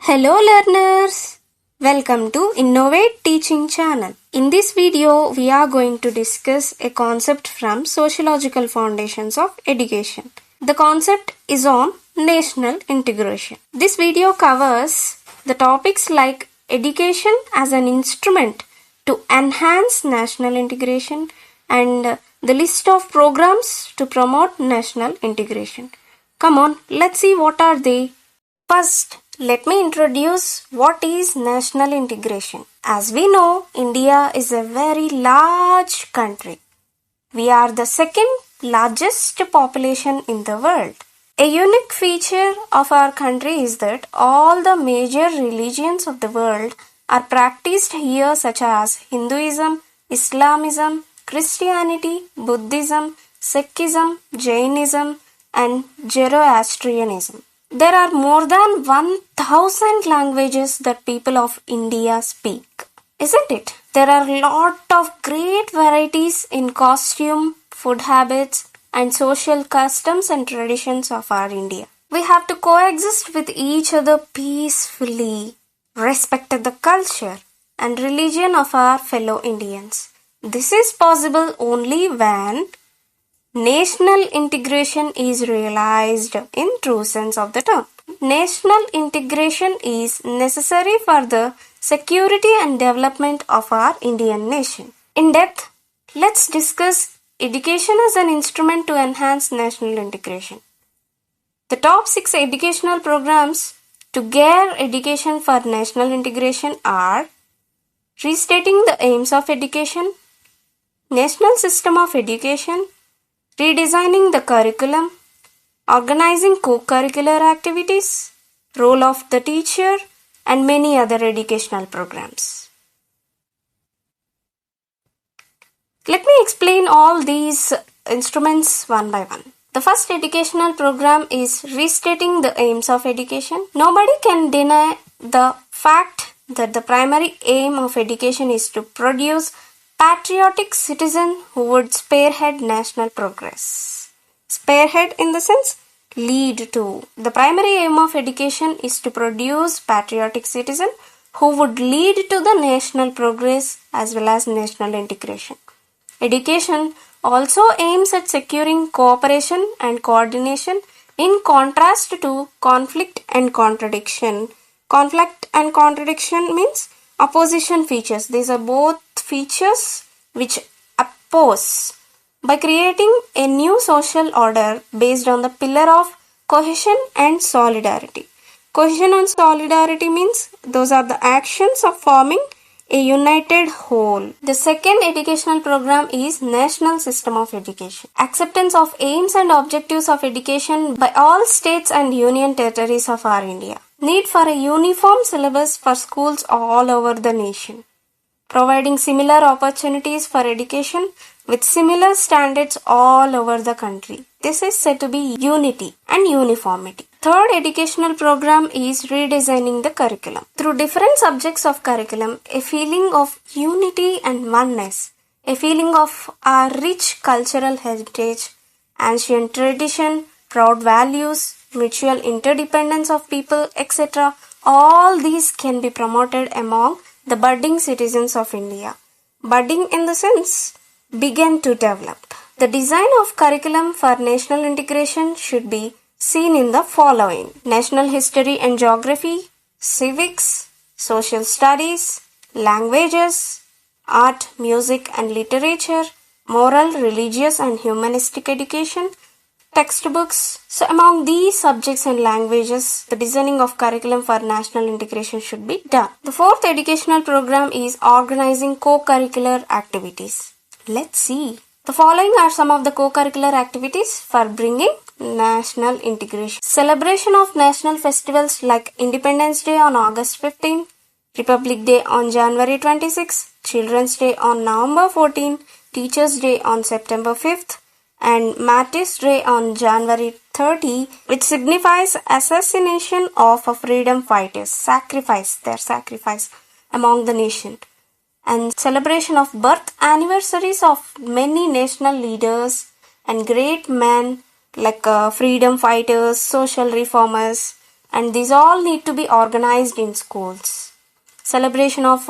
Hello learners! Welcome to INNOVATE Teaching Channel. In this video, we are going to discuss a concept from Sociological Foundations of Education. The concept is on national integration. This video covers the topics like education as an instrument to enhance national integration and the list of programs to promote national integration. Come on, let's see what are they. First, let me introduce what is national integration. As we know, India is a very large country. We are the second largest population in the world. A unique feature of our country is that all the major religions of the world are practiced here, such as Hinduism, Islamism, Christianity, Buddhism, Sikhism, Jainism, and Zoroastrianism. There are more than 1000 languages that people of India speak. Isn't it? There are a lot of great varieties in costume, food habits, and social customs and traditions of our India. We have to coexist with each other peacefully, respect the culture and religion of our fellow Indians. This is possible only when national integration is realized in true sense of the term. National integration is necessary for the security and development of our Indian nation. In depth, let's discuss education as an instrument to enhance national integration. The top 6 educational programs to gear education for national integration are restating the aims of education, national system of education, redesigning the curriculum, organizing co-curricular activities, role of the teacher, and many other educational programs. Let me explain all these instruments one by one. The first educational program is restating the aims of education. Nobody can deny the fact that the primary aim of education is to produce patriotic citizen who would spearhead national progress. Spearhead in the sense lead to. The primary aim of education is to produce patriotic citizen who would lead to the national progress as well as national integration. Education also aims at securing cooperation and coordination in contrast to conflict and contradiction. Conflict and contradiction means opposition features. These are both features which oppose by creating a new social order based on the pillar of cohesion and solidarity. Cohesion and solidarity means those are the actions of forming a united whole. The second educational program is National System of Education. Acceptance of aims and objectives of education by all states and union territories of our India. Need for a uniform syllabus for schools all over the nation. Providing similar opportunities for education with similar standards all over the country. This is said to be unity and uniformity. Third educational program is redesigning the curriculum. Through different subjects of curriculum, a feeling of unity and oneness, a feeling of our rich cultural heritage, ancient tradition, proud values, mutual interdependence of people, etc. All these can be promoted among the budding citizens of India. Budding in the sense begin to develop. The design of curriculum for national integration should be seen in the following: national history and geography, civics, social studies, languages, art, music and literature, moral, religious and humanistic education, textbooks. So among these subjects and languages, the designing of curriculum for national integration should be done. The fourth educational program is organizing co-curricular activities. Let's see. The following are some of the co-curricular activities for bringing national integration. Celebration of national festivals like Independence Day on August 15, Republic Day on January 26, Children's Day on November 14, Teachers Day on September 5th, and Martyrs Day on January 30, which signifies assassination of a freedom fighters, their sacrifice among the nation, and celebration of birth anniversaries of many national leaders and great men like freedom fighters, social reformers, and these all need to be organized in schools. Celebration of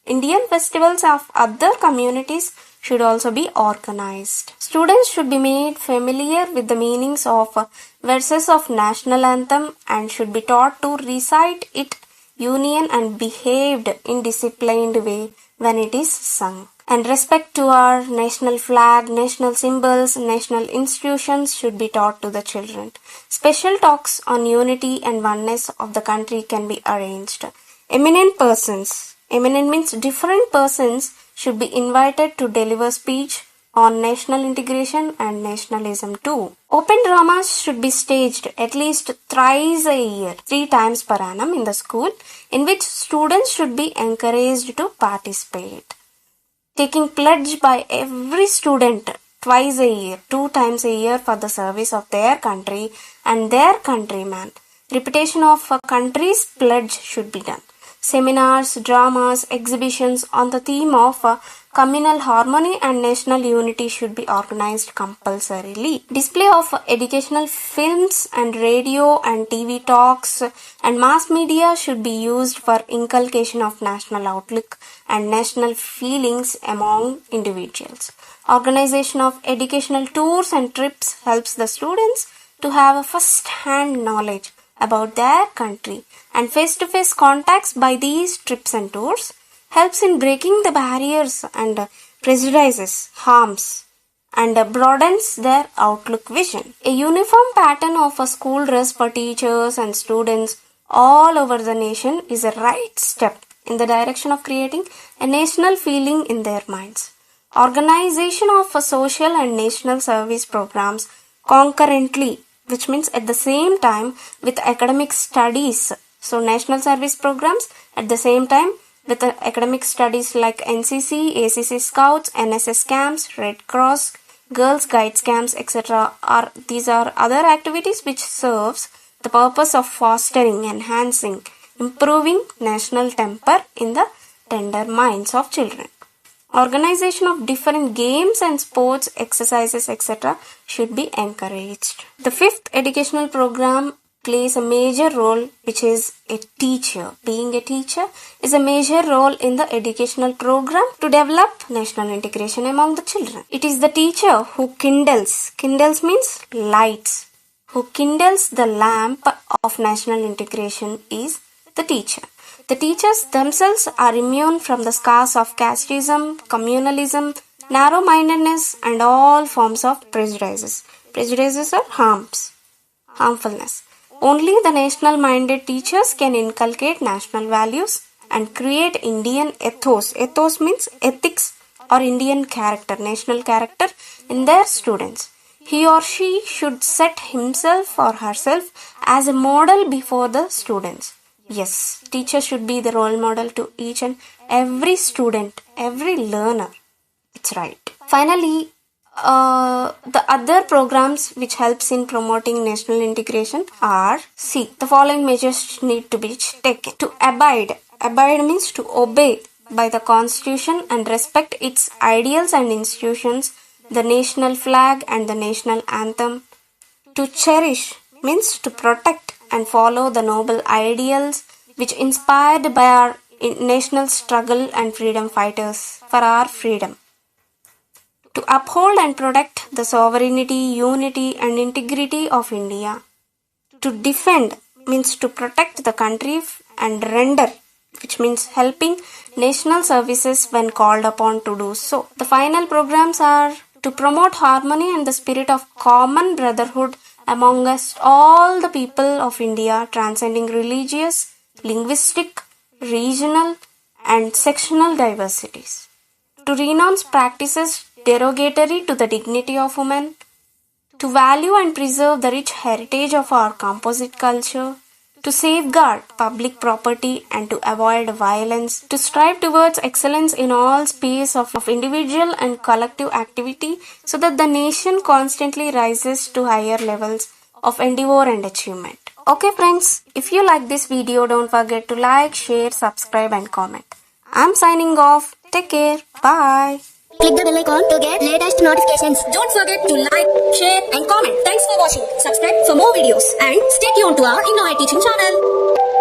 Indian festivals of other communities should also be organized. Students should be made familiar with the meanings of verses of national anthem and should be taught to recite it union and behaved in disciplined way when it is sung. And respect to our national flag, national symbols, national institutions should be taught to the children. Special talks on unity and oneness of the country can be arranged. Eminent persons, eminent means different persons, should be invited to deliver speech on national integration and nationalism too. Open dramas should be staged at least thrice a year, 3 times per annum in the school, in which students should be encouraged to participate. Taking pledge by every student twice a year, 2 times a year for the service of their country and their countrymen. Repetition of a country's pledge should be done. Seminars, dramas, exhibitions on the theme of communal harmony and national unity should be organized compulsorily. Display of educational films and radio and TV talks and mass media should be used for inculcation of national outlook and national feelings among individuals. Organization of educational tours and trips helps the students to have a first-hand knowledge about their country, and face-to-face contacts by these trips and tours helps in breaking the barriers and prejudices, harms, and broadens their outlook vision. A uniform pattern of a school dress for teachers and students all over the nation is a right step in the direction of creating a national feeling in their minds. Organization of a social and national service programs concurrently, which means at the same time with academic studies. So national service programs at the same time with academic studies like NCC, ACC Scouts, NSS camps, Red Cross, Girls Guides camps, etc. These are other activities which serves the purpose of fostering, enhancing, improving national temper in the tender minds of children. Organization of different games and sports, exercises, etc. should be encouraged. The 5th educational program plays a major role, which is a teacher. Being a teacher is a major role in the educational program to develop national integration among the children. It is the teacher who kindles means lights, who kindles the lamp of national integration is the teacher. The teachers themselves are immune from the scars of casteism, communalism, narrow-mindedness and all forms of prejudices. Prejudices are harmfulness. Only the national-minded teachers can inculcate national values and create Indian ethos. Ethos means ethics or Indian character, national character in their students. He or she should set himself or herself as a model before the students. Yes, teacher should be the role model to each and every student, every learner. It's right. Finally, the other programs which helps in promoting national integration are, the following measures need to be taken. To abide. Abide means to obey by the constitution and respect its ideals and institutions, the national flag and the national anthem. To cherish means to protect and follow the noble ideals which inspired by our national struggle and freedom fighters for our freedom. To uphold and protect the sovereignty, unity and integrity of India. To defend means to protect the country and render, which means helping national services when called upon to do so. The final programs are to promote harmony and the spirit of common brotherhood among us all the people of India, transcending religious, linguistic, regional and sectional diversities. To renounce practices derogatory to the dignity of women. To value and preserve the rich heritage of our composite culture. To safeguard public property and to avoid violence. To strive towards excellence in all spheres of individual and collective activity so that the nation constantly rises to higher levels of endeavor and achievement. Okay friends, if you like this video, don't forget to like, share, subscribe and comment. I'm signing off. Take care. Bye. Click the bell icon to get latest notifications. Don't forget to like, share and comment. Thanks for watching. Subscribe. subscribe for more videos and stay tuned to our INNOVATE Teaching Channel.